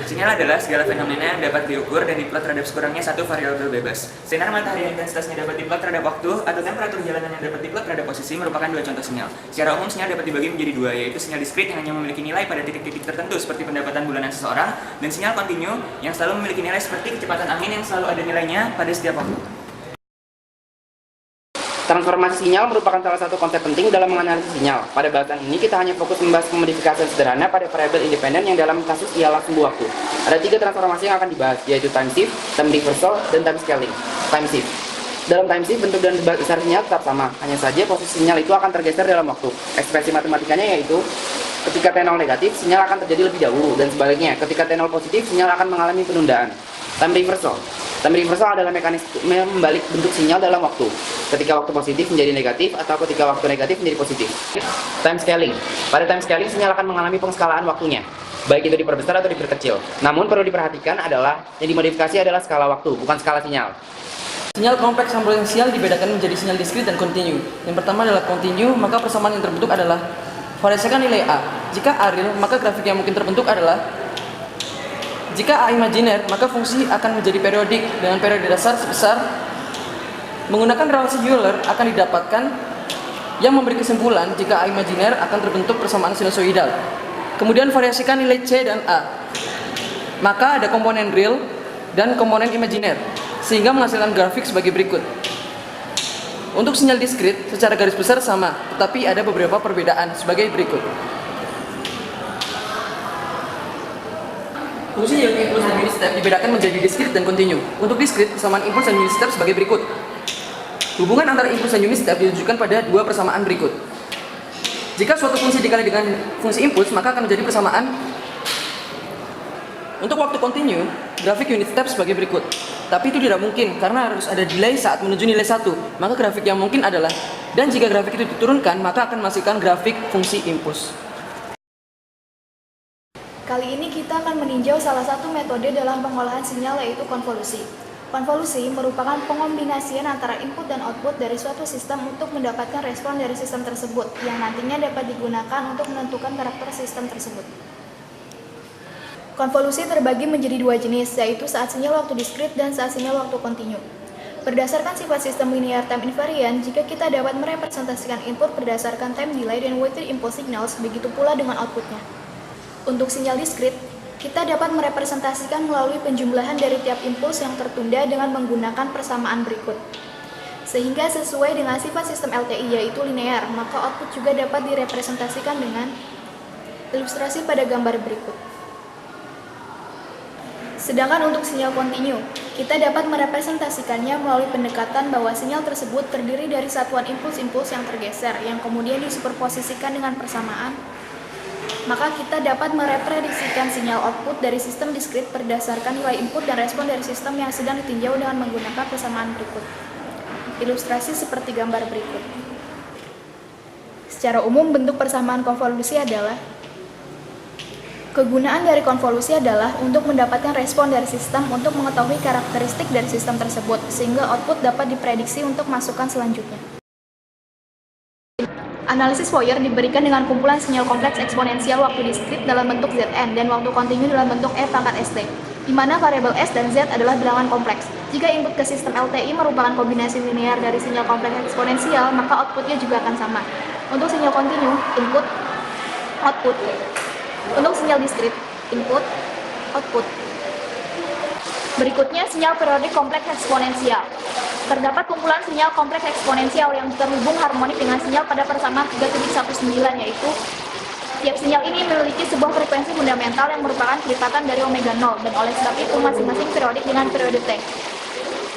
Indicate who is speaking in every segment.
Speaker 1: Sinyal adalah segala fenomena yang dapat diukur dan diplot terhadap sekurangnya satu variabel bebas. Sinar matahari yang intensitasnya dapat diplot terhadap waktu atau temperatur jalanan yang dapat diplot terhadap posisi merupakan dua contoh sinyal. Secara umum sinyal dapat dibagi menjadi dua, yaitu sinyal diskrit yang hanya memiliki nilai pada titik-titik tertentu seperti pendapatan bulanan seseorang, dan sinyal kontinu yang selalu memiliki nilai seperti kecepatan angin yang selalu ada nilainya pada setiap waktu.
Speaker 2: Transformasi sinyal merupakan salah satu konsep penting dalam menganalisis sinyal. Pada bahasan ini kita hanya fokus membahas pemodifikasian sederhana pada variabel independen yang dalam kasus ialah sumbu waktu. Ada 3 transformasi yang akan dibahas, yaitu time shift, time reversal, dan time scaling. Time shift. Dalam time shift, bentuk dan besar sinyal tetap sama, hanya saja posisi sinyal itu akan tergeser dalam waktu. Ekspresi matematikanya yaitu ketika T0 negatif, sinyal akan terjadi lebih dahulu, dan sebaliknya, ketika T0 positif, sinyal akan mengalami penundaan. Time reversal. Time reversal adalah mekanisme membalik bentuk sinyal dalam waktu, ketika waktu positif menjadi negatif atau ketika waktu negatif menjadi positif. Time scaling. Pada time scaling, sinyal akan mengalami pengskalaan waktunya, baik itu diperbesar atau diperkecil. Namun perlu diperhatikan adalah yang dimodifikasi adalah skala waktu, bukan skala sinyal.
Speaker 3: Sinyal kompleks eksponensial dibedakan menjadi sinyal diskrit dan kontinu. Yang pertama adalah kontinu, maka persamaan yang terbentuk adalah variasikan nilai A. Jika A real, maka grafik yang mungkin terbentuk adalah jika A imajiner, maka fungsi akan menjadi periodik dengan periode dasar sebesar menggunakan relasi Euler akan didapatkan yang memberi kesimpulan jika A imajiner akan terbentuk persamaan sinusoidal. Kemudian variasikan nilai C dan A. Maka ada komponen real dan komponen imajiner sehingga menghasilkan grafik sebagai berikut. Untuk sinyal diskrit secara garis besar sama, tetapi ada beberapa perbedaan sebagai berikut. Fungsi yang impuls dan unit step dibedakan menjadi diskrit dan kontinu. Untuk diskrit, persamaan impuls dan unit step sebagai berikut. Hubungan antara impuls dan unit step ditunjukkan pada dua persamaan berikut. Jika suatu fungsi dikali dengan fungsi impuls, maka akan menjadi persamaan. Untuk waktu kontinu, grafik unit step sebagai berikut. Tapi itu tidak mungkin karena harus ada delay saat menuju nilai 1. Maka grafik yang mungkin adalah, dan jika grafik itu diturunkan, maka akan menghasilkan grafik fungsi impuls.
Speaker 4: Kali ini kita akan meninjau salah satu metode dalam pengolahan sinyal, yaitu konvolusi. Konvolusi merupakan pengombinasian antara input dan output dari suatu sistem untuk mendapatkan respon dari sistem tersebut, yang nantinya dapat digunakan untuk menentukan karakter sistem tersebut. Konvolusi terbagi menjadi dua jenis, yaitu saat sinyal waktu diskrit dan saat sinyal waktu kontinu. Berdasarkan sifat sistem linear time invariant, jika kita dapat merepresentasikan input berdasarkan time delay dan weighted impulse signals, begitu pula dengan outputnya. Untuk sinyal diskrit, kita dapat merepresentasikan melalui penjumlahan dari tiap impuls yang tertunda dengan menggunakan persamaan berikut. Sehingga sesuai dengan sifat sistem LTI yaitu linear, maka output juga dapat direpresentasikan dengan ilustrasi pada gambar berikut. Sedangkan untuk sinyal kontinu, kita dapat merepresentasikannya melalui pendekatan bahwa sinyal tersebut terdiri dari satuan impuls-impuls yang tergeser, yang kemudian disuperposisikan dengan persamaan. Maka kita dapat mereprediksikan sinyal output dari sistem diskrit berdasarkan nilai input dan respon dari sistem yang sedang ditinjau dengan menggunakan persamaan berikut. Ilustrasi seperti gambar berikut. Secara umum, bentuk persamaan konvolusi adalah kegunaan dari konvolusi adalah untuk mendapatkan respon dari sistem untuk mengetahui karakteristik dari sistem tersebut, sehingga output dapat diprediksi untuk masukan selanjutnya. Analisis Fourier diberikan dengan kumpulan sinyal kompleks eksponensial waktu diskrit dalam bentuk Zn dan waktu kontinu dalam bentuk E pangkat St, di mana variabel S dan Z adalah bilangan kompleks. Jika input ke sistem LTI merupakan kombinasi linear dari sinyal kompleks eksponensial, maka outputnya juga akan sama. Untuk sinyal kontinu, input, output. Untuk sinyal diskrit, input, output. Berikutnya, sinyal periodik kompleks eksponensial. Terdapat kumpulan sinyal kompleks eksponensial yang terhubung harmonik dengan sinyal pada persamaan 3.19, yaitu tiap sinyal ini memiliki sebuah frekuensi fundamental yang merupakan kelipatan dari omega 0, dan oleh sebab itu masing-masing periodik dengan periode T.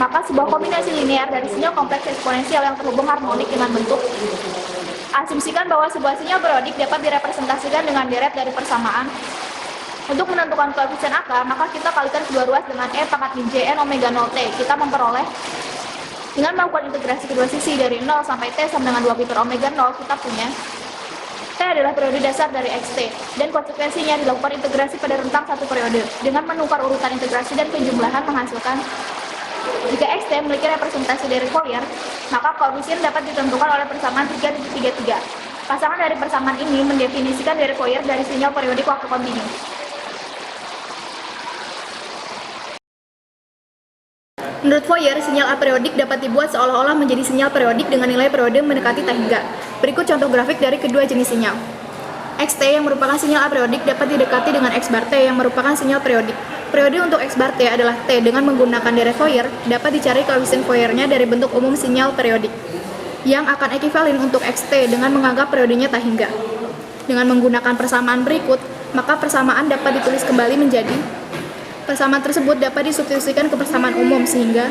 Speaker 4: Maka sebuah kombinasi linear dari sinyal kompleks eksponensial yang terhubung harmonik dengan bentuk. Asumsikan bahwa sebuah sinyal periodik dapat direpresentasikan dengan deret dari persamaan. Untuk menentukan koefisien akar, maka kita kalikan kedua ruas dengan E pangkat min Jn omega 0T. Kita memperoleh dengan melakukan integrasi kedua sisi dari 0 sampai T sama dengan 2 pi per omega 0, kita punya T adalah periode dasar dari XT, dan konsekuensinya dilakukan integrasi pada rentang satu periode. Dengan menukar urutan integrasi dan penjumlahan menghasilkan, jika XT memiliki representasi dari Fourier, maka koefisien dapat ditentukan oleh persamaan 3.33. Pasangan dari persamaan ini mendefinisikan dari Fourier dari sinyal periodik waktu kontinu. Menurut Fourier, sinyal aperiodik dapat dibuat seolah-olah menjadi sinyal periodik dengan nilai periode mendekati T hingga. Berikut contoh grafik dari kedua jenis sinyal. Xt yang merupakan sinyal aperiodik dapat didekati dengan X bar T yang merupakan sinyal periodik. Periode untuk X bar T adalah T dengan menggunakan deret Fourier, dapat dicari koefisien Fourier-nya dari bentuk umum sinyal periodik, yang akan ekivalen untuk Xt dengan menganggap periodenya T hingga. Dengan menggunakan persamaan berikut, maka persamaan dapat ditulis kembali menjadi persamaan tersebut dapat disubstitusikan ke persamaan umum sehingga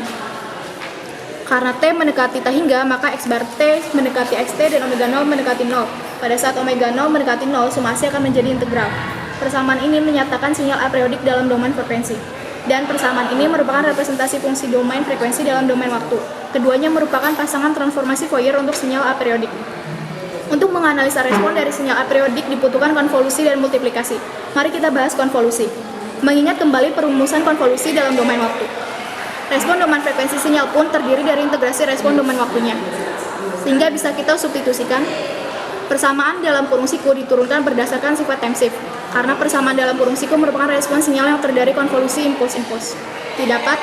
Speaker 4: karena T mendekati T hingga, maka X bar T mendekati Xt dan omega 0 mendekati 0. Pada saat omega 0 mendekati 0, sumasi akan menjadi integral. Persamaan ini menyatakan sinyal aperiodik dalam domain frekuensi. Dan persamaan ini merupakan representasi fungsi domain frekuensi dalam domain waktu. Keduanya merupakan pasangan transformasi Fourier untuk sinyal aperiodik. Untuk menganalisa respon dari sinyal aperiodik dibutuhkan konvolusi dan multiplikasi. Mari kita bahas konvolusi. Mengingat kembali perumusan konvolusi dalam domain waktu. Respon domain frekuensi sinyal pun terdiri dari integrasi respon domain waktunya. Sehingga bisa kita substitusikan persamaan dalam kurung siku diturunkan berdasarkan sifat time shift. Karena persamaan dalam kurung siku merupakan respon sinyal yang terdiri dari konvolusi impuls-impuls. Didapat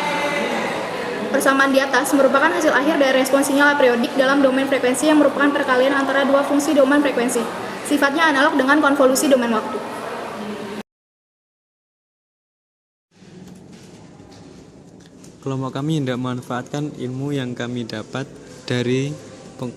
Speaker 4: persamaan di atas merupakan hasil akhir dari respon sinyal aperiodik dalam domain frekuensi yang merupakan perkalian antara dua fungsi domain frekuensi. Sifatnya analog dengan konvolusi domain waktu.
Speaker 5: Kelompok kami hendak memanfaatkan ilmu yang kami dapat dari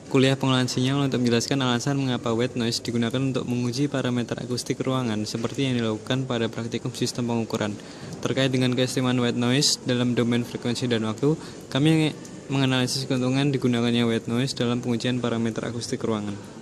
Speaker 5: kuliah pengolahan sinyal untuk menjelaskan alasan mengapa white noise digunakan untuk menguji parameter akustik ruangan seperti yang dilakukan pada praktikum sistem pengukuran. Terkait dengan keistimewaan white noise dalam domain frekuensi dan waktu, kami menganalisis keuntungan digunakannya white noise dalam pengujian parameter akustik ruangan.